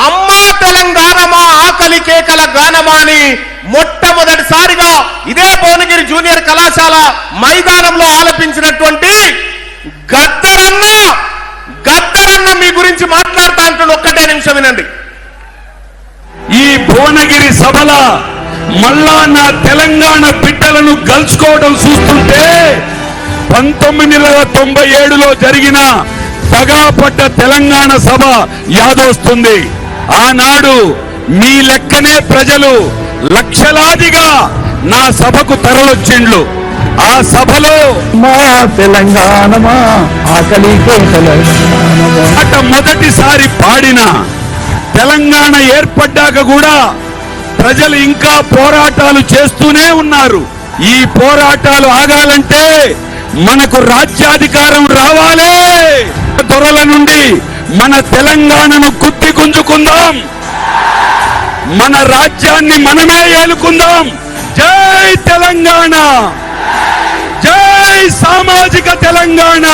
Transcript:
అమ్మా తెలంగాణమా ఆకలి కేకల గానమా అని మొట్టమొదటిసారిగా ఇదే భువనగిరి జూనియర్ కళాశాల మైదానంలో ఆలపించినటువంటి గద్దరన్న మీ గురించి మాట్లాడుతా అంటున్న ఒక్కటే నిమిషం వినండి. ఈ భువనగిరి సభల మళ్ళా నా తెలంగాణ బిడ్డలను గెలుచుకోవడం చూస్తుంటే 1997లో జరిగిన దగాపడ్డ తెలంగాణ సభ యాదొస్తుంది. ఆనాడు మీ లెక్కనే ప్రజలు లక్షలాదిగా నా సభకు తరలొచ్చిండ్లు. ఆ సభలో మా తెలంగాణమా ఆకలి అట మొదటిసారి పాడిన తెలంగాణ ఏర్పడ్డాక కూడా ప్రజలు ఇంకా పోరాటాలు చేస్తూనే ఉన్నారు. ఈ పోరాటాలు ఆగాలంటే మనకు రాజ్యాధికారం రావాలి. దొరల నుండి మన తెలంగాణను కుత్తి గుంజుకుందాం, మన రాజ్యాన్ని మనమే ఏలుకుందాం. జై తెలంగాణ, జై సామాజిక తెలంగాణ.